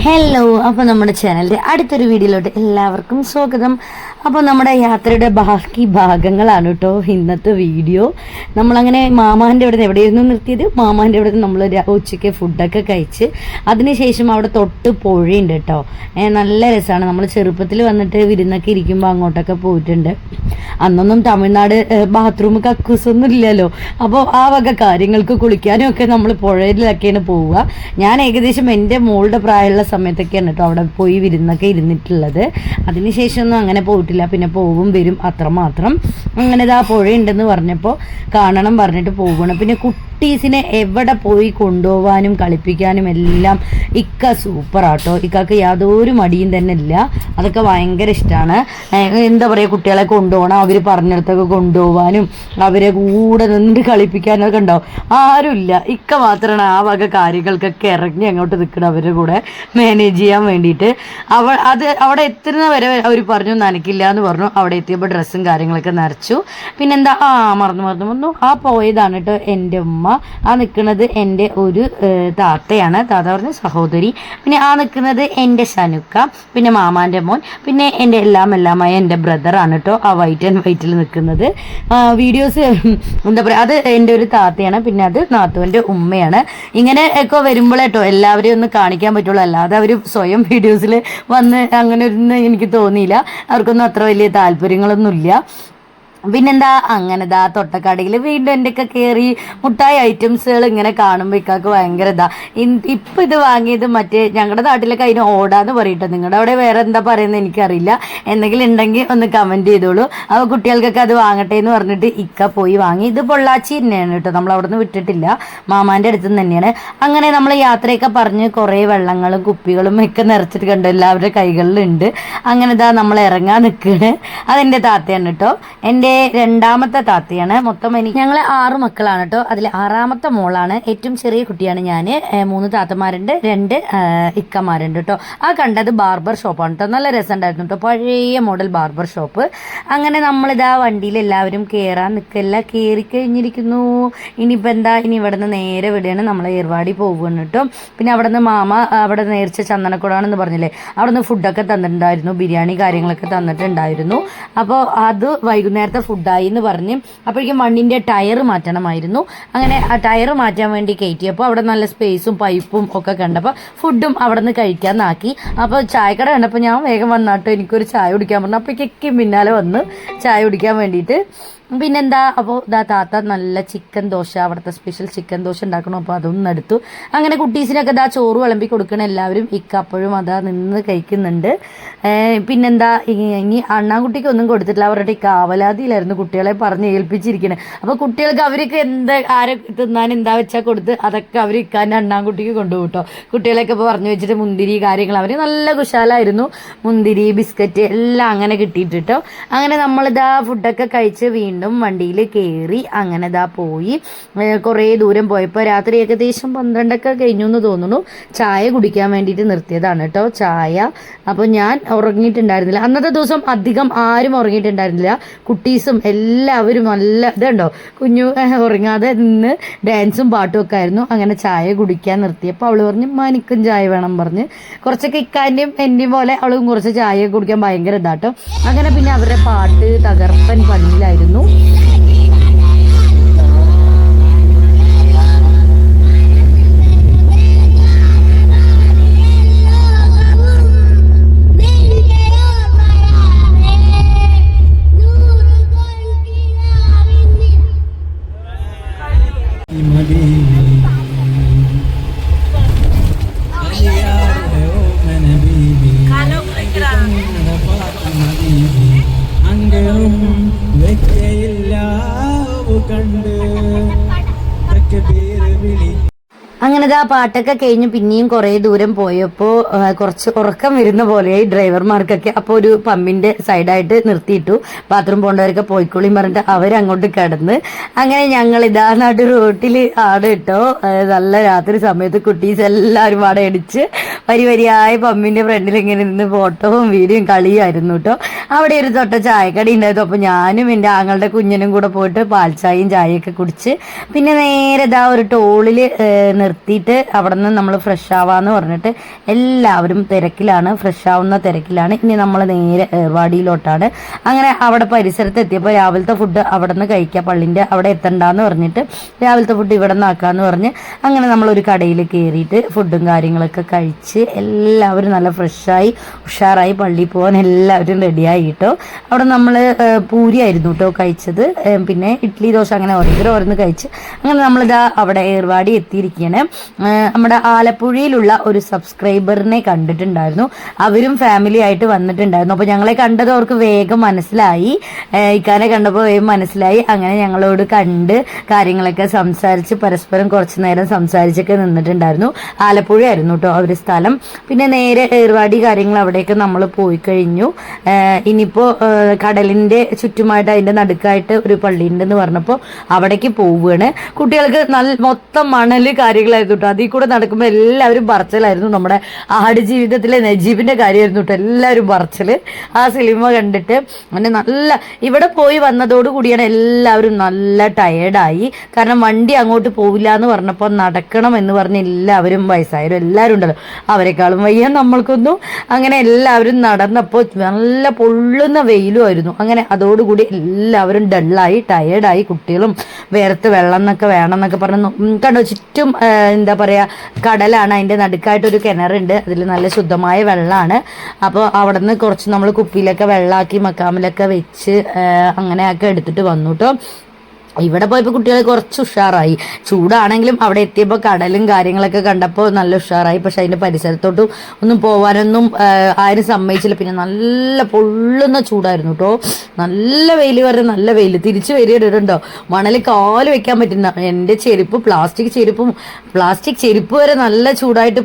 Hello, അപ്പോൾ നമ്മുടെ ചാനലിൻ്റെ അടുത്തൊരു വീഡിയോയിലോട്ട് എല്ലാവർക്കും സ്വാഗതം. അപ്പോൾ നമ്മുടെ യാത്രയുടെ ബാക്കി ഭാഗങ്ങളാണ് കേട്ടോ ഇന്നത്തെ വീഡിയോ. നമ്മളങ്ങനെ മാമാൻ്റെ അവിടെ നിന്ന് എവിടെയായിരുന്നു നിർത്തിയത്? മാമാൻ്റെ അവിടെ നിന്ന് നമ്മൾ ഉച്ചയ്ക്ക് ഫുഡൊക്കെ കഴിച്ച് അതിനുശേഷം അവിടെ തൊട്ട് പുഴയുണ്ട് കേട്ടോ. നല്ല രസമാണ്. നമ്മൾ ചെറുപ്പത്തിൽ വന്നിട്ട് വിരുന്നൊക്കെ ഇരിക്കുമ്പോൾ അങ്ങോട്ടൊക്കെ പോയിട്ടുണ്ട്. അന്നൊന്നും തമിഴ്നാട് ബാത്റൂം കക്കൂസൊന്നും ഇല്ലല്ലോ. അപ്പോൾ ആ വക കാര്യങ്ങൾക്ക് കുളിക്കാനും ഒക്കെ നമ്മൾ പുഴയിലൊക്കെയാണ് പോവുക. ഞാൻ ഏകദേശം എൻ്റെ മോളുടെ പ്രായമുള്ള സമയത്തൊക്കെയാണ് കേട്ടോ അവിടെ പോയി വിരുന്നൊക്കെ ഇരുന്നിട്ടുള്ളത്. അതിനുശേഷമൊന്നും അങ്ങനെ പോയിട്ടില്ല. പിന്നെ പോവും വരും അത്രമാത്രം. അങ്ങനെ ഇതാ പുഴയുണ്ടെന്ന് പറഞ്ഞപ്പോൾ കാണണം പറഞ്ഞിട്ട് പോവുകയാണ്. പിന്നെ കുട്ടീസിനെ എവിടെ പോയി കൊണ്ടുപോകാനും കളിപ്പിക്കാനും എല്ലാം ഇക്ക സൂപ്പറാട്ടോ. ഇക്കക്ക് യാതൊരു മടിയും തന്നെ ഇല്ല. അതൊക്കെ ഭയങ്കര ഇഷ്ടമാണ്. എന്താ പറയുക, കുട്ടികളെ കൊണ്ടുപോകണം, അവർ പറഞ്ഞിടത്തൊക്കെ കൊണ്ടുപോകാനും അവരെ കൂടെ നിന്നിട്ട് കളിപ്പിക്കാനും ഒക്കെ ഉണ്ടാവും. ആരുമില്ല, ഇക്ക മാത്രമാണ് ആ വക കാര്യങ്ങൾക്കൊക്കെ ഇറങ്ങി അങ്ങോട്ട് നിൽക്കണം അവരുടെ കൂടെ മാനേജ് ചെയ്യാൻ വേണ്ടിയിട്ട്. അവിടെ എത്തുന്ന വരെ അവർ പറഞ്ഞു നനയ്ക്കില്ല എന്ന് പറഞ്ഞു. അവിടെ എത്തിയപ്പോൾ ഡ്രസ്സും കാര്യങ്ങളൊക്കെ നരച്ചു. പിന്നെന്താ മറന്നു ആ പോയതാണ് കേട്ടോ എൻ്റെ ഉമ്മ. ആ നിൽക്കുന്നത് എൻ്റെ ഒരു താത്തയാണ്. താത്ത പറഞ്ഞ സഹോദരി. പിന്നെ ആ നിൽക്കുന്നത് എൻ്റെ ഷനുക്ക, പിന്നെ മാമാൻ്റെ മോൻ, പിന്നെ എൻ്റെ എല്ലാമായ എൻ്റെ ബ്രദറാണ് കേട്ടോ ആ വൈറ്റ് ആൻഡ് വൈറ്റിൽ നിൽക്കുന്നത്. വീഡിയോസ് എന്താ പറയുക, അത് എൻ്റെ ഒരു താത്തയാണ്. പിന്നെ അത് നാത്തുവിൻ്റെ ഉമ്മയാണ്. ഇങ്ങനെ ഒക്കെ വരുമ്പോഴേട്ടോ എല്ലാവരെയും ഒന്ന് കാണിക്കാൻ പറ്റുള്ളൂ. അല്ലാതെ അവർ സ്വയം വീഡിയോസിൽ വന്ന് അങ്ങനെ ഒന്നും എനിക്ക് തോന്നിയില്ല. അവർക്കൊന്നും അത്ര വലിയ താല്പര്യങ്ങളൊന്നുമില്ല. പിന്നെന്താ അങ്ങനെ തൊട്ടക്കടയിൽ വീണ്ടും എൻ്റെയൊക്കെ കയറി മുട്ടായി ഐറ്റംസുകൾ ഇങ്ങനെ കാണുമ്പോൾ ഇക്കാക്ക് ഭയങ്കര ഇപ്പം ഇത് വാങ്ങിയത് മറ്റേ ഞങ്ങളുടെ നാട്ടിലൊക്കെ അതിന് ഓടാന്ന് പറയട്ടെ. നിങ്ങളുടെ അവിടെ വേറെ എന്താ പറയുന്നത് എനിക്കറിയില്ല. എന്തെങ്കിലും ഉണ്ടെങ്കിൽ ഒന്ന് കമൻറ്റ് ചെയ്തോളൂ. അപ്പോൾ കുട്ടികൾക്കൊക്കെ അത് വാങ്ങട്ടെ എന്ന് പറഞ്ഞിട്ട് ഇക്ക പോയി വാങ്ങി. ഇത് പൊള്ളാച്ചി തന്നെയാണ് കേട്ടോ, നമ്മൾ അവിടെ നിന്ന് വിട്ടിട്ടില്ല, മാമാൻ്റെ അടുത്ത് നിന്ന് തന്നെയാണ്. അങ്ങനെ നമ്മൾ യാത്രയൊക്കെ പറഞ്ഞ് കുറേ വെള്ളങ്ങളും കുപ്പികളും ഒക്കെ നിറച്ചിട്ട് കണ്ടു എല്ലാവരുടെ കൈകളിലുണ്ട്. അങ്ങനെ നമ്മൾ ഇറങ്ങാൻ നിൽക്കുകയാണ്. അതെൻ്റെ താത്തയാണ് കേട്ടോ, എൻ്റെ രണ്ടാമത്തെ താത്തയാണ്. മൊത്തം ഞങ്ങൾ 6 മക്കളാണ് കേട്ടോ. അതിൽ 6ാമത്തെ മോളാണ്. ഏറ്റവും ചെറിയ കുട്ടിയാണ് ഞാൻ. 3 താത്തമാരുണ്ട്, 2 ഇക്കമാരുണ്ട് കേട്ടോ. ആ കണ്ടത് ബാർബർ ഷോപ്പാണ് കേട്ടോ. നല്ല രസമുണ്ടായിരുന്നു കേട്ടോ, പഴയ മോഡൽ ബാർബർ ഷോപ്പ്. അങ്ങനെ നമ്മളിതാ വണ്ടിയിൽ എല്ലാവരും കയറാൻ നിൽക്കല്ല, കയറി കഴിഞ്ഞിരിക്കുന്നു. ഇനിയിപ്പോൾ എന്താ, ഇനി ഇവിടെ നിന്ന് നേരെ വിടുകയാണ്, നമ്മൾ ഏർവാടി പോകുകയാണ് കേട്ടോ. പിന്നെ അവിടെ നിന്ന് മാമ അവിടെ നേർച്ച ചന്ദനക്കുടാണെന്ന് പറഞ്ഞില്ലേ, അവിടെ നിന്ന് ഫുഡൊക്കെ തന്നിട്ടുണ്ടായിരുന്നു, ബിരിയാണി കാര്യങ്ങളൊക്കെ തന്നിട്ടുണ്ടായിരുന്നു. അപ്പോൾ അത് വൈകുന്നേരത്തെ ഫുഡായി എന്ന് പറഞ്ഞ് അപ്പോഴേക്കും വണ്ടിൻ്റെ ടയർ മാറ്റണമായിരുന്നു. അങ്ങനെ ആ ടയർ മാറ്റാൻ വേണ്ടി കയറ്റിയപ്പോൾ അവിടെ നല്ല സ്പേസും പൈപ്പും ഒക്കെ കണ്ടപ്പോൾ ഫുഡും അവിടെ നിന്ന് കഴിക്കാമെന്നാക്കി. അപ്പോൾ ചായക്കട കണ്ടപ്പോൾ ഞാൻ വേഗം വന്നാട്ടോ എനിക്കൊരു ചായ കുടിക്കാൻ പറഞ്ഞു. അപ്പോഴേക്കും പിന്നാലെ വന്ന് ചായ കുടിക്കാൻ വേണ്ടിയിട്ട്. പിന്നെന്താ, അപ്പോൾ താത്ത നല്ല ചിക്കൻ ദോശ, അവിടുത്തെ സ്പെഷ്യൽ ചിക്കൻ ദോശ ഉണ്ടാക്കണം. അപ്പോൾ അതൊന്നും എടുത്തു. അങ്ങനെ കുട്ടീസിനൊക്കെ ചോറ് വിളമ്പി കൊടുക്കണം എല്ലാവരും. ഇക്ക അപ്പോഴും നിന്ന് കഴിക്കുന്നുണ്ട്. പിന്നെന്താ, ഇനി അണ്ണാൻകുട്ടിക്ക് ഒന്നും കൊടുത്തിട്ടില്ല. അവരുടെ കാവലാതിയിലായിരുന്നു കുട്ടികളെ പറഞ്ഞ് ഏൽപ്പിച്ചിരിക്കണേ. അപ്പോൾ കുട്ടികൾക്ക് അവർക്ക് ആരെ തിന്നാൻ എന്താ വെച്ചാൽ കൊടുത്ത് അതൊക്കെ അവർ ഇക്കാൻ്റെ അണ്ണാൻകുട്ടിക്ക് കൊണ്ടുപോകും കേട്ടോ. കുട്ടികളെയൊക്കെ ഇപ്പോൾ പറഞ്ഞു വെച്ചിട്ട് മുന്തിരി കാര്യങ്ങൾ അവർ നല്ല കുശാലായിരുന്നു. മുന്തിരി ബിസ്ക്കറ്റ് എല്ലാം അങ്ങനെ കിട്ടിയിട്ട് കേട്ടോ. അങ്ങനെ നമ്മളിതാ ഫുഡൊക്കെ കഴിച്ച് വീണ്ടും വണ്ടിയിൽ കയറി അങ്ങനെ പോയി. കുറേ ദൂരം പോയപ്പോൾ രാത്രി ഏകദേശം 12 കഴിഞ്ഞു എന്ന് തോന്നുന്നു. ചായ കുടിക്കാൻ വേണ്ടിയിട്ട് നിർത്തിയതാണ് കേട്ടോ ചായ. അപ്പോൾ ഞാൻ ഉറങ്ങിയിട്ടുണ്ടായിരുന്നില്ല അന്നത്തെ ദിവസം. അധികം ആരും ഉറങ്ങിയിട്ടുണ്ടായിരുന്നില്ല. കുട്ടീസും എല്ലാവരും നല്ല ഇതുണ്ടോ, കുഞ്ഞു ഉറങ്ങാതെ നിന്ന് ഡാൻസും പാട്ടും ഒക്കെ ആയിരുന്നു. അങ്ങനെ ചായ കുടിക്കാൻ നിർത്തിയപ്പോൾ അവൾ പറഞ്ഞു എനിക്കും ചായ വേണം പറഞ്ഞ്. കുറച്ചൊക്കെ ഇക്കാൻ്റെയും എൻ്റെയും പോലെ അവളും കുറച്ച് ചായ കുടിക്കാൻ ഭയങ്കര ഇതാട്ടോ. അങ്ങനെ പിന്നെ അവരുടെ പാട്ട് തകർപ്പൻ പണിയിലായിരുന്നു. അങ്ങനെ ആ പാട്ടൊക്കെ കഴിഞ്ഞ് പിന്നെയും കുറേ ദൂരം പോയപ്പോൾ കുറച്ച് ഉറക്കം വരുന്ന പോലെയായി ഡ്രൈവർമാർക്കൊക്കെ. അപ്പോൾ ഒരു പമ്പിൻ്റെ സൈഡായിട്ട് നിർത്തിയിട്ടു. ബാത്റൂം പോകേണ്ടവരൊക്കെ പോയിക്കോളിയും പറഞ്ഞിട്ട് അവരങ്ങോട്ട് കിടന്ന്. അങ്ങനെ ഞങ്ങൾ നടു റോട്ടിൽ ആണ് കേട്ടോ. നല്ല രാത്രി സമയത്ത് കുട്ടീസ് എല്ലാവരും അവിടെ അടിച്ച് വരിയായ പമ്പിൻ്റെ ഫ്രണ്ടിൽ ഇങ്ങനെ നിന്ന് ഫോട്ടോവും വീഡിയോയും കളിയായിരുന്നു കേട്ടോ. അവിടെ ഒരു തൊട്ട ചായക്കടി ഉണ്ടായിരുന്നു. അപ്പോൾ ഞാനും എൻ്റെ ആങ്ങളുടെ കുഞ്ഞിനും കൂടെ പോയിട്ട് പാൽച്ചായയും ചായയൊക്കെ കുടിച്ച് പിന്നെ നേരെ ഒരു ടോളിൽ നിർത്തി കയറിയിട്ട് അവിടെ നിന്ന് നമ്മൾ ഫ്രഷ് ആവാന്ന് പറഞ്ഞിട്ട് എല്ലാവരും തിരക്കിലാണ്, ഫ്രഷ് ആവുന്ന തിരക്കിലാണ്. ഇനി നമ്മൾ നേരെ ഏർവാടിയിലോട്ടാണ്. അങ്ങനെ അവിടെ പരിസരത്ത് എത്തിയപ്പോൾ രാവിലത്തെ ഫുഡ് അവിടെ നിന്ന് കഴിക്കുക, പള്ളിൻ്റെ അവിടെ എത്തണ്ടെന്ന് പറഞ്ഞിട്ട് രാവിലത്തെ ഫുഡ് ഇവിടെ നിന്ന് ആക്കാമെന്ന് പറഞ്ഞ് അങ്ങനെ നമ്മളൊരു കടയിൽ കയറിയിട്ട് ഫുഡും കാര്യങ്ങളൊക്കെ കഴിച്ച് എല്ലാവരും നല്ല ഫ്രഷായി ഉഷാറായി പള്ളിയിൽ പോകാൻ എല്ലാവരും റെഡിയായി കേട്ടോ. അവിടെ നമ്മൾ പൂരി ആയിരുന്നു കേട്ടോ കഴിച്ചത്, പിന്നെ ഇഡ്ഡലി ദോശ അങ്ങനെ ഓരോന്ന് കഴിച്ച് അങ്ങനെ നമ്മളിതാ അവിടെ ഏർവാടി എത്തിയിരിക്കുകയാണ്. നമ്മുടെ ആലപ്പുഴയിലുള്ള ഒരു സബ്സ്ക്രൈബറിനെ കണ്ടിട്ടുണ്ടായിരുന്നു, അവരും ഫാമിലി ആയിട്ട് വന്നിട്ടുണ്ടായിരുന്നു. അപ്പോൾ ഞങ്ങളെ കണ്ടത് അവർക്ക് വേഗം മനസ്സിലായി, ഇക്കാനെ കണ്ടപ്പോൾ വേഗം മനസ്സിലായി. അങ്ങനെ ഞങ്ങളോട് കണ്ട് കാര്യങ്ങളൊക്കെ സംസാരിച്ച് പരസ്പരം കുറച്ച് നേരം സംസാരിച്ചൊക്കെ നിന്നിട്ടുണ്ടായിരുന്നു. ആലപ്പുഴ ആയിരുന്നു കേട്ടോ അവർ സ്ഥലം. പിന്നെ നേരെ ഏർവാടി കാര്യങ്ങൾ അവിടെയൊക്കെ നമ്മൾ പോയി കഴിഞ്ഞു. ഇനിയിപ്പോൾ കടലിൻ്റെ ചുറ്റുമായിട്ട് അതിൻ്റെ നടുക്കായിട്ട് ഒരു പള്ളി ഉണ്ടെന്ന് പറഞ്ഞപ്പോൾ അവിടേക്ക് പോവുകയാണ്. കുട്ടികൾക്ക് മൊത്തം മണൽ കാര്യങ്ങളായിരുന്നു കേട്ടോ. അതിൽ കൂടെ നടക്കുമ്പോൾ എല്ലാവരും പറച്ചിലായിരുന്നു. നമ്മുടെ ആടുജീവിതത്തിലെ നജീബിൻ്റെ കാര്യമായിരുന്നു കേട്ടോ, എല്ലാവരും പറച്ചിൽ. ആ സിനിമ കണ്ടിട്ട് അങ്ങനെ നല്ല ഇവിടെ പോയി വന്നതോടുകൂടിയാണ് എല്ലാവരും നല്ല ടയേർഡായി. കാരണം വണ്ടി അങ്ങോട്ട് പോവില്ല എന്ന് പറഞ്ഞപ്പോൾ നടക്കണം എന്ന് പറഞ്ഞ് എല്ലാവരും വയസ്സായാലും എല്ലാവരും ഉണ്ടല്ലോ, അവരെക്കാളും വയ്യ നമ്മൾക്കൊന്നും. അങ്ങനെ എല്ലാവരും നടന്നപ്പോൾ നല്ല പൊള്ളുന്ന വെയിലുമായിരുന്നു. അങ്ങനെ അതോടുകൂടി എല്ലാവരും ഡള്ളായി ടയേർഡായി. കുട്ടികളും വേർത്ത് വെള്ളം എന്നൊക്കെ വേണം എന്നൊക്കെ പറഞ്ഞു. കണ്ടോ ചുറ്റും എന്താ പറയുക കടലാണ്, അതിൻ്റെ നടുക്കായിട്ടൊരു കിണറുണ്ട്, അതിൽ നല്ല ശുദ്ധമായ വെള്ളമാണ്. അപ്പോൾ അവിടെ നിന്ന് കുറച്ച് നമ്മൾ കുപ്പിയിലൊക്കെ വെള്ളമാക്കി മക്കാമിലൊക്കെ വെച്ച് അങ്ങനെയൊക്കെ എടുത്തിട്ട് വന്നു കേട്ടോ. ഇവിടെ പോയപ്പോൾ കുട്ടികൾ കുറച്ച് ഉഷാറായി. ചൂടാണെങ്കിലും അവിടെ എത്തിയപ്പോൾ കടലും കാര്യങ്ങളൊക്കെ കണ്ടപ്പോൾ നല്ല ഉഷാറായി. പക്ഷെ അതിൻ്റെ പരിസരത്തോട്ടും ഒന്നും പോകാനൊന്നും ആരും സമ്മതിച്ചില്ല. പിന്നെ നല്ല പൊള്ളുന്ന ചൂടായിരുന്നു കേട്ടോ, നല്ല വെയിൽ വരെ നല്ല വെയിൽ. തിരിച്ച് വരികയുണ്ടോ മണൽ കാല് വെക്കാൻ പറ്റുന്ന എൻ്റെ ചെരുപ്പ് പ്ലാസ്റ്റിക് ചെരുപ്പ് വരെ നല്ല ചൂടായിട്ട്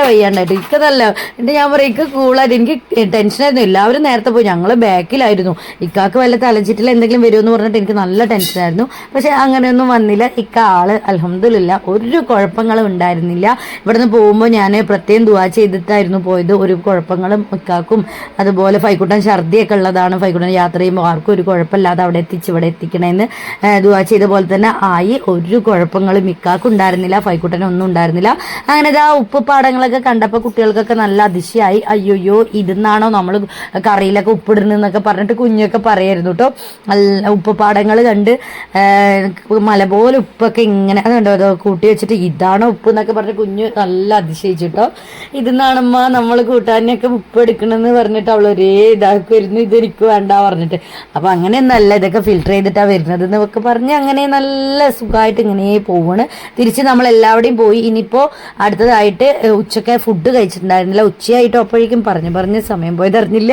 വയ്യാണ്ടായിട്ട് ഇക്കതല്ല. എന്നിട്ട് ഞാൻ പറയും ഇക്ക കൂളായിട്ട്, എനിക്ക് ടെൻഷനായിരുന്നു. എല്ലാവരും നേരത്തെ പോയി, ഞങ്ങൾ ബാക്കിലായിരുന്നു. ഇക്കാക്ക് വല്ല തലച്ചിട്ടിൽ എന്തെങ്കിലും വരുമെന്ന് പറഞ്ഞിട്ട് എനിക്ക് നല്ല ടെൻഷനായിരുന്നു. പക്ഷെ അങ്ങനെയൊന്നും വന്നില്ല. ഇക്ക ആള് അൽഹംദുലില്ലാ ഒരു കുഴപ്പങ്ങളും ഉണ്ടായിരുന്നില്ല. ഇവിടുന്ന് പോകുമ്പോൾ ഞാൻ പ്രത്യേകം ദുആ ചെയ്തിട്ടായിരുന്നു പോയത്. ഒരു കുഴപ്പങ്ങളും ഇക്കാക്കും അതുപോലെ ഫൈക്കുട്ടൻ ഛർദിയൊക്കെ ഉള്ളതാണ്. ഫൈക്കുട്ടൻ യാത്ര ചെയ്യുമ്പോൾ ആർക്കും ഒരു കുഴപ്പമില്ലാതെ അവിടെ എത്തിച്ച് ഇവിടെ എത്തിക്കണമെന്ന് ദുആ ചെയ്ത പോലെ തന്നെ ആയി. ഒരു കുഴപ്പങ്ങളും ഇക്കാക്കും ഉണ്ടായിരുന്നില്ല, ഫൈക്കുട്ടനൊന്നും ഉണ്ടായിരുന്നില്ല. അങ്ങനെ ഇതാ ഉപ്പുപാടങ്ങൾ കണ്ടപ്പോൾ കുട്ടികൾക്കൊക്കെ നല്ല അതിശയായി. അയ്യോയ്യോ ഇതെന്നാണോ നമ്മൾ കറിയിലൊക്കെ ഉപ്പിടുന്നൊക്കെ പറഞ്ഞിട്ട് കുഞ്ഞൊക്കെ പറയായിരുന്നു കേട്ടോ. നല്ല ഉപ്പുപാടങ്ങൾ കണ്ട് മല പോലെ ഉപ്പൊക്കെ ഇങ്ങനെ അതുണ്ടോ അതോ കൂട്ടി വെച്ചിട്ട് ഇതാണോ ഉപ്പ് എന്നൊക്കെ പറഞ്ഞിട്ട് കുഞ്ഞ് നല്ല അതിശയിച്ചു കേട്ടോ. ഇതെന്നാണമ്മ നമ്മൾ കൂട്ടാനൊക്കെ ഉപ്പ് എടുക്കണമെന്ന് പറഞ്ഞിട്ട് അവൾ ഒരേ ഇതാക്കി വരുന്നു, ഇതെനിക്ക് വേണ്ട പറഞ്ഞിട്ട്. അപ്പം അങ്ങനെയൊന്നല്ല, ഇതൊക്കെ ഫിൽറ്റർ ചെയ്തിട്ടാണ് വരുന്നത് എന്നൊക്കെ പറഞ്ഞ് അങ്ങനെ നല്ല സുഖമായിട്ട് ഇങ്ങനെ പോവാണ്. തിരിച്ച് നമ്മൾ എല്ലാവരുടെയും പോയി. ഇനിയിപ്പോൾ അടുത്തതായിട്ട് ഉച്ചയ്ക്ക് ഫുഡ് കഴിച്ചിട്ടുണ്ടായിരുന്നില്ല. ഉച്ചയായിട്ടോ അപ്പോഴേക്കും പറഞ്ഞ് സമയം പോയതറിഞ്ഞില്ല.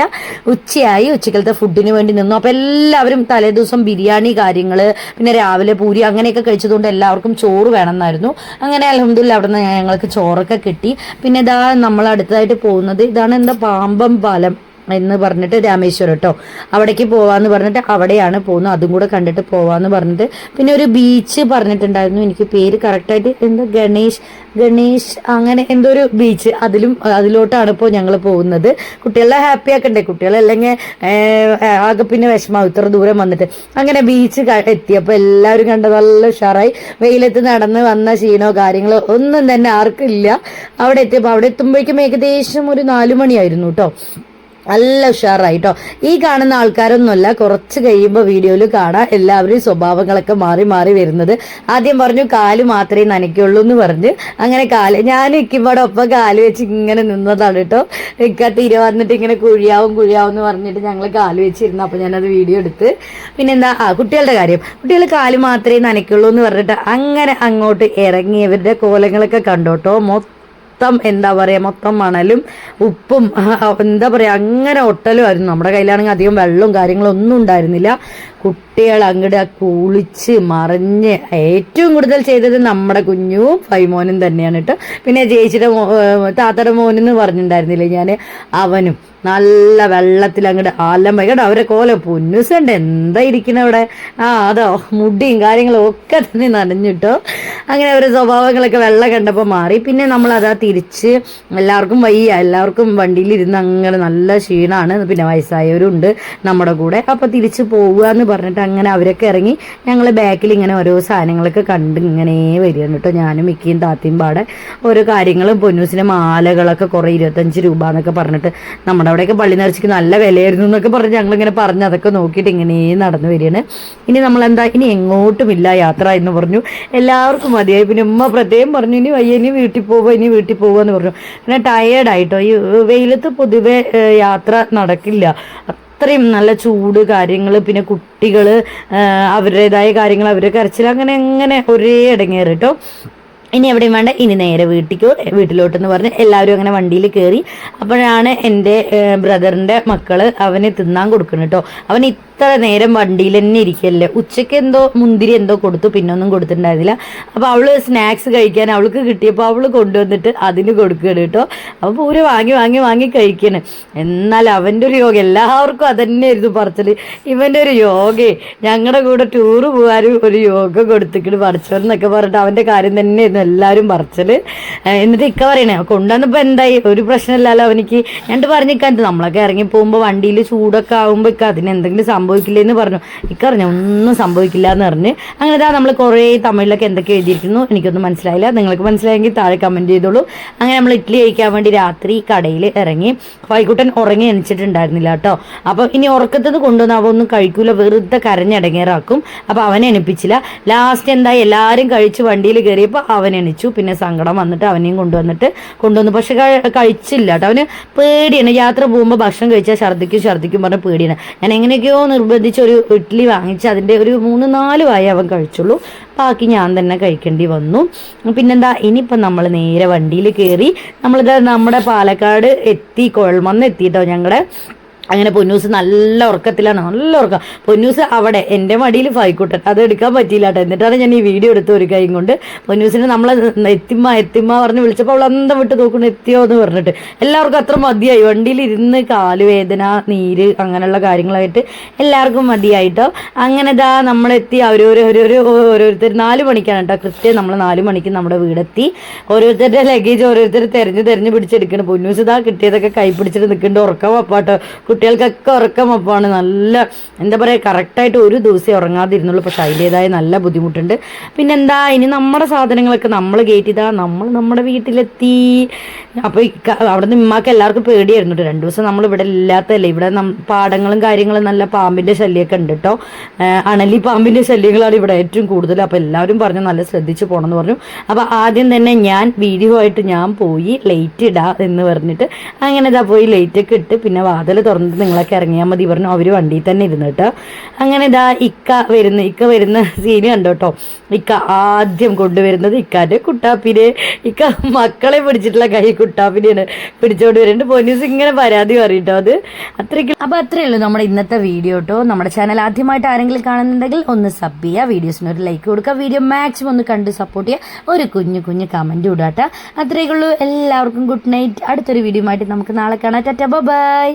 ഉച്ചയായി. ഉച്ചക്കലത്തെ ഫുഡിന് വേണ്ടി നിന്നു. അപ്പോൾ എല്ലാവരും തലേദിവസം ബിരിയാണി കാര്യങ്ങൾ പിന്നെ രാവിലെ പൂരി അങ്ങനെയൊക്കെ കഴിച്ചതുകൊണ്ട് എല്ലാവർക്കും ചോറ് വേണമെന്നായിരുന്നു. അങ്ങനെ അൽഹംദുലില്ലാ അവിടെ നിന്ന് ഞങ്ങൾക്ക് ചോറൊക്കെ കിട്ടി. പിന്നെ ഇതാ നമ്മൾ അടുത്തതായിട്ട് പോകുന്നത് ഇതാണ് എന്താ പാമ്പം പാലം എന്ന് പറഞ്ഞിട്ട് രാമേശ്വരം കേട്ടോ, അവിടേക്ക് പോവാന്ന് പറഞ്ഞിട്ട് അവിടെയാണ് പോകുന്നത്. അതും കൂടെ കണ്ടിട്ട് പോവാന്ന് പറഞ്ഞിട്ട് പിന്നെ ഒരു ബീച്ച് പറഞ്ഞിട്ടുണ്ടായിരുന്നു, എനിക്ക് പേര് കറക്റ്റായിട്ട് എന്താ ഗണേഷ് അങ്ങനെ എന്തോ ഒരു ബീച്ച്, അതിലോട്ടാണ് ഇപ്പോൾ ഞങ്ങൾ പോകുന്നത്. കുട്ടികളെ ഹാപ്പി ആക്കണ്ടേ, കുട്ടികളല്ലെങ്കിൽ ആകെ പിന്നെ വിഷമാവും ഇത്ര ദൂരം വന്നിട്ട്. അങ്ങനെ ബീച്ച് എത്തിയപ്പോൾ എല്ലാവരും കണ്ട നല്ല ഉഷാറായി. വെയിലത്ത് നടന്ന് വന്ന ക്ഷീണോ കാര്യങ്ങളോ ഒന്നും തന്നെ ആർക്കും ഇല്ല. അവിടെ എത്തുമ്പോഴേക്കും ഏകദേശം ഒരു 4 മണിയായിരുന്നു കേട്ടോ. നല്ല ഉഷാറായിട്ടോ. ഈ കാണുന്ന ആൾക്കാരൊന്നുമല്ല, കുറച്ച് കഴിയുമ്പോൾ വീഡിയോയിൽ കാണാം എല്ലാവരും സ്വഭാവങ്ങളൊക്കെ മാറി വരുന്നത്. ആദ്യം പറഞ്ഞു കാല് മാത്രമേ നനയ്ക്കുള്ളൂ എന്ന് പറഞ്ഞ് അങ്ങനെ ഞാൻ ഇക്കുമ്പോടെ ഒപ്പം കാല് വെച്ച് ഇങ്ങനെ നിന്നതാണ് കേട്ടോ. തീരെ വന്നിട്ട് ഇങ്ങനെ കുഴിയാവും എന്ന് പറഞ്ഞിട്ട് ഞങ്ങൾ കാല് വെച്ചിരുന്നു. അപ്പോൾ ഞാനത് വീഡിയോ എടുത്ത് പിന്നെന്താ കുട്ടികളുടെ കാര്യം, കുട്ടികൾ കാല് മാത്രമേ നനയ്ക്കുള്ളൂ എന്ന് പറഞ്ഞിട്ട് അങ്ങനെ അങ്ങോട്ട് ഇറങ്ങിയവരുടെ കോലങ്ങളൊക്കെ കണ്ടോട്ടോ. എന്താ പറയുക മൊത്തം മണലും ഉപ്പും എന്താ പറയുക അങ്ങനെ ഒട്ടലുമായിരുന്നു. നമ്മുടെ കയ്യിലാണെങ്കിൽ അധികം വെള്ളവും കാര്യങ്ങളും ഒന്നും ഉണ്ടായിരുന്നില്ല. കുട്ടികൾ അങ്ങോട്ട് കുളിച്ച് മറിഞ്ഞ് ഏറ്റവും കൂടുതൽ ചെയ്തത് നമ്മുടെ കുഞ്ഞും ഫൈമോനും തന്നെയാണ് കേട്ടോ. പിന്നെ ചേച്ചിയുടെ താത്തയുടെ മോനെന്ന് പറഞ്ഞിട്ടുണ്ടായിരുന്നില്ലേ ഞാൻ, അവനും നല്ല വെള്ളത്തിൽ അങ്ങോട്ട് ആലമ്പൈകട്ടോ. അവരെ കോല പൊന്നുസുണ്ട് എന്താ ഇരിക്കുന്ന അവിടെ. അതോ മുടിയും കാര്യങ്ങളും ഒക്കെ തന്നെ നനഞ്ഞിട്ടോ. അങ്ങനെ അവരുടെ സ്വഭാവങ്ങളൊക്കെ വെള്ളം കണ്ടപ്പോൾ മാറി. പിന്നെ നമ്മളതാ തിരിച്ച് എല്ലാവർക്കും വയ്യ, എല്ലാവർക്കും വണ്ടിയിലിരുന്ന് അങ്ങനെ നല്ല ക്ഷീണമാണ്. പിന്നെ വയസ്സായവരുണ്ട് നമ്മുടെ കൂടെ. അപ്പോൾ തിരിച്ച് പോവുക എന്ന് പറഞ്ഞിട്ട് പറഞ്ഞിട്ട് അങ്ങനെ അവരൊക്കെ ഇറങ്ങി ഞങ്ങൾ ബാക്കിൽ ഇങ്ങനെ ഓരോ സാധനങ്ങളൊക്കെ കണ്ട് ഇങ്ങനെ വരികയാണ് കേട്ടോ. ഞാനും മിക്കയും താത്തയും പാടെ ഓരോ കാര്യങ്ങളും പൊന്നൂസിൻ്റെ മാലകളൊക്കെ കുറേ 25 രൂപ എന്നൊക്കെ പറഞ്ഞിട്ട് നമ്മുടെ അവിടെയൊക്കെ പള്ളി നേർച്ചയ്ക്ക് നല്ല വിലയായിരുന്നു എന്നൊക്കെ പറഞ്ഞ് ഞങ്ങളിങ്ങനെ പറഞ്ഞ് അതൊക്കെ നോക്കിയിട്ട് ഇങ്ങനെ നടന്നു വരികയാണ്. ഇനി നമ്മളെന്താ ഇനി എങ്ങോട്ടുമില്ല യാത്ര എന്ന് പറഞ്ഞു. എല്ലാവർക്കും മതിയായി. പിന്നെ ഉമ്മ പ്രത്യേകം പറഞ്ഞു ഇനി വയ്യ, ഇനി വീട്ടിൽ പോവുക എന്ന് പറഞ്ഞു. പിന്നെ ടയേർഡായിട്ടോ. ഈ വെയിലത്ത് പൊതുവെ യാത്ര നടക്കില്ല, അത്രയും നല്ല ചൂട് കാര്യങ്ങൾ, പിന്നെ കുട്ടികൾ അവരുടേതായ കാര്യങ്ങൾ, അവരുടെ കരച്ചിൽ, അങ്ങനെ ഒരേ ഇടങ്ങേറ് കേട്ടോ. ഇനി എവിടെയും വേണ്ട, ഇനി നേരെ വീട്ടിലോട്ടെന്ന് പറഞ്ഞ് എല്ലാവരും അങ്ങനെ വണ്ടിയിൽ കയറി. അപ്പോഴാണ് എൻ്റെ ബ്രദറിൻ്റെ മക്കള് അവന് തിന്നാൻ കൊടുക്കണം കേട്ടോ. അവൻ ഇത്ര നേരം വണ്ടിയിൽ തന്നെ ഇരിക്കല്ലേ. ഉച്ചയ്ക്ക് എന്തോ മുന്തിരി എന്തോ കൊടുത്തു, പിന്നെ ഒന്നും കൊടുത്തിട്ടുണ്ടായിരുന്നില്ല. അപ്പോൾ അവള് സ്നാക്സ് കഴിക്കാൻ അവൾക്ക് കിട്ടിയപ്പോൾ അവള് കൊണ്ടുവന്നിട്ട് അതിന് കൊടുക്കുകയാണ് കേട്ടോ. അപ്പോൾ പൂര വാങ്ങി കഴിക്കണം. എന്നാൽ അവൻ്റെ ഒരു യോഗ, എല്ലാവർക്കും അതന്നെയായിരുന്നു പറച്ചൽ. ഇവൻ്റെ ഒരു യോഗേ, ഞങ്ങളുടെ കൂടെ ടൂറ് പോകാനും ഒരു യോഗ കൊടുത്തിട്ട് പറിച്ചോന്നൊക്കെ പറഞ്ഞിട്ട് അവൻ്റെ കാര്യം തന്നെയായിരുന്നു എല്ലാവരും പറിച്ചല്. എന്നിട്ട് ഇക്ക പറയണേ കൊണ്ടുവന്നപ്പോൾ എന്തായി, ഒരു പ്രശ്നമില്ലല്ലോ അവനിക്ക്. ഞാൻ പറഞ്ഞിക്കാൻ നമ്മളൊക്കെ ഇറങ്ങി പോകുമ്പോൾ വണ്ടിയിൽ ചൂടൊക്കെ ആകുമ്പോൾ ഇക്ക അതിനെന്തെങ്കിലും സംഭവിക്കില്ലെന്ന് പറഞ്ഞു. ഇക്ക പറഞ്ഞു ഒന്നും സംഭവിക്കില്ല എന്ന് പറഞ്ഞ്. അങ്ങനെ നമ്മൾ കുറേ തമിഴിലൊക്കെ എന്തൊക്കെ എഴുതിയിരിക്കുന്നു, എനിക്കൊന്നും മനസ്സിലായില്ല. നിങ്ങൾക്ക് മനസ്സിലായെങ്കിൽ താഴെ കമൻറ്റ് ചെയ്തോളൂ. അങ്ങനെ നമ്മൾ ഇഡ്ഡലി കഴിക്കാൻ വേണ്ടി രാത്രി കടയിൽ ഇറങ്ങി. ഫൈക്കുട്ടൻ ഉറങ്ങി എണിച്ചിട്ടുണ്ടായിരുന്നില്ല കേട്ടോ. അപ്പോൾ ഇനി ഉറക്കത്തത് കൊണ്ടുവന്ന് അവ ഒന്നും കഴിക്കൂല, വെറുതെ കരഞ്ഞടങ്ങേറാക്കും. അപ്പോൾ അവനെ എണിപ്പിച്ചില്ല. ലാസ്റ്റ് എന്തായി, എല്ലാവരും കഴിച്ച് വണ്ടിയിൽ കയറിയപ്പോൾ അവൻ എണിച്ചു. പിന്നെ സങ്കടം വന്നിട്ട് അവനെയും കൊണ്ടുവന്നു. പക്ഷെ കഴിച്ചില്ല കേട്ടോ. അവന് പേടിയാണ്, യാത്ര പോകുമ്പോൾ ഭക്ഷണം കഴിച്ചാൽ ഛർദ്ദിക്കും പറഞ്ഞ പേടിയാണ്. ഞാൻ എങ്ങനെയൊക്കെയോ നിർബന്ധിച്ച് ഒരു ഇഡ്ഡലി വാങ്ങിച്ച് അതിൻ്റെ ഒരു 3-4 വായ അവൻ കഴിച്ചുള്ളൂ. ബാക്കി ഞാൻ തന്നെ കഴിക്കേണ്ടി വന്നു. പിന്നെന്താ, ഇനിയിപ്പം നമ്മൾ നേരെ വണ്ടിയിൽ കയറി. നമ്മളിത് നമ്മുടെ പാലക്കാട് എത്തി, കുഴൽമന്ന് എത്തിയിട്ടോ ഞങ്ങളുടെ. അങ്ങനെ പൊന്നൂസ് നല്ല ഉറക്കത്തിലാണ്, നല്ല ഉറക്കം. പൊന്നൂസ് അവിടെ, എൻ്റെ മടിയിൽ ഫൈക്കുട്ടൻ, അത് എടുക്കാൻ പറ്റിയില്ല കേട്ടോ. എന്നിട്ടാണ് ഞാൻ ഈ വീഡിയോ എടുത്ത് ഒരു കൈ കൊണ്ട്. പൊന്നൂസിനെ നമ്മൾ എത്തിമ്മ പറഞ്ഞ് വിളിച്ചപ്പോൾ അവൾ അന്തം വിട്ട് നോക്കണം എത്തിയോ എന്ന് പറഞ്ഞിട്ട്. എല്ലാവർക്കും അത്ര മതിയായി, വണ്ടിയിൽ ഇരുന്ന് കാലുവേദന, നീര്, അങ്ങനെയുള്ള കാര്യങ്ങളായിട്ട് എല്ലാവർക്കും മതിയായിട്ടോ. അങ്ങനെ നമ്മളെത്തി. ഓരോരുത്തർ 4 മണിക്കാണ് കേട്ടോ കൃത്യം. നമ്മൾ 4 മണിക്ക് നമ്മുടെ വീടെത്തി. ഓരോരുത്തരുടെ ലഗേജ് ഓരോരുത്തർ തെരഞ്ഞ് പിടിച്ചെടുക്കണം. പൊന്നൂസ് കിട്ടിയതൊക്കെ കൈ പിടിച്ചിട്ട് നിൽക്കേണ്ട ഉറക്കം അപ്പാട്ടോ. കുട്ടികൾക്കൊക്കെ ഉറക്കം അപ്പാണ്. നല്ല എന്താ പറയുക, കറക്റ്റായിട്ട് ഒരു ദിവസം ഉറങ്ങാതിരുന്നുള്ളൂ. പക്ഷെ അതിൻ്റെതായ നല്ല ബുദ്ധിമുട്ടുണ്ട്. പിന്നെന്താ, ഇനി നമ്മുടെ സാധനങ്ങളൊക്കെ നമ്മൾ കയറ്റിയതാ നമ്മൾ നമ്മുടെ വീട്ടിലെത്തി. അപ്പോൾ അവിടെ നിന്ന് ഉമ്മാക്ക് എല്ലാവർക്കും പേടിയായിരുന്നു കേട്ടോ. 2 ദിവസം നമ്മൾ ഇവിടെ ഇല്ലാത്തല്ലേ. ഇവിടെ പാടങ്ങളും കാര്യങ്ങളും നല്ല പാമ്പിൻ്റെ ശല്യമൊക്കെ ഉണ്ട് കേട്ടോ. അണലി പാമ്പിൻ്റെ ശല്യങ്ങളാണ് ഇവിടെ ഏറ്റവും കൂടുതൽ. അപ്പോൾ എല്ലാവരും പറഞ്ഞു നല്ല ശ്രദ്ധിച്ച് പോകണമെന്ന് പറഞ്ഞു. അപ്പോൾ ആദ്യം തന്നെ ഞാൻ വീഡിയോ ആയിട്ട് ഞാൻ പോയി ലൈറ്റ് ഇടാം എന്ന് പറഞ്ഞിട്ട് അങ്ങനെ പോയി ലൈറ്റൊക്കെ ഇട്ട് പിന്നെ വാതിൽ തുറന്നിട്ട് നിങ്ങളൊക്കെ ഇറങ്ങിയാൽ മതി പറഞ്ഞു. അവർ വണ്ടിയിൽ തന്നെ ഇരുന്നു കേട്ടോ. അങ്ങനെ ഇക്ക വരുന്ന സീന് കണ്ടോ കേട്ടോ. ഇക്ക ആദ്യം കൊണ്ടുവരുന്നത് ഇക്കാൻ്റെ കുട്ടാപ്പിനെ. ഇക്ക മക്കളെ പിടിച്ചിട്ടുള്ള കൈ കുട്ടാപ്പിനെയാണ് പിടിച്ചോണ്ട് വരുന്നുണ്ട്. പൊന്നൂസ് ഇങ്ങനെ പരാതി പറയട്ടോ. അത് അത്രയ്ക്ക്. അപ്പോൾ അത്രയേ ഉള്ളൂ നമ്മുടെ ഇന്നത്തെ വീഡിയോ കേട്ടോ. നമ്മുടെ ചാനൽ ആദ്യമായിട്ട് ആരെങ്കിലും കാണുന്നുണ്ടെങ്കിൽ ഒന്ന് സബ് ചെയ്യുക, വീഡിയോസിന് ഒരു ലൈക്ക് കൊടുക്കുക, വീഡിയോ മാക്സിമം ഒന്ന് കണ്ട് സപ്പോർട്ട് ചെയ്യുക, ഒരു കുഞ്ഞു കമൻറ്റ് ഇടാട്ടോ. അത്രയേ ഉള്ളൂ. എല്ലാവർക്കും ഗുഡ് നൈറ്റ്. അടുത്തൊരു വീഡിയോ ആയിട്ട് നമുക്ക് നാളെ കാണാം. ടാറ്റാ, ബൈ.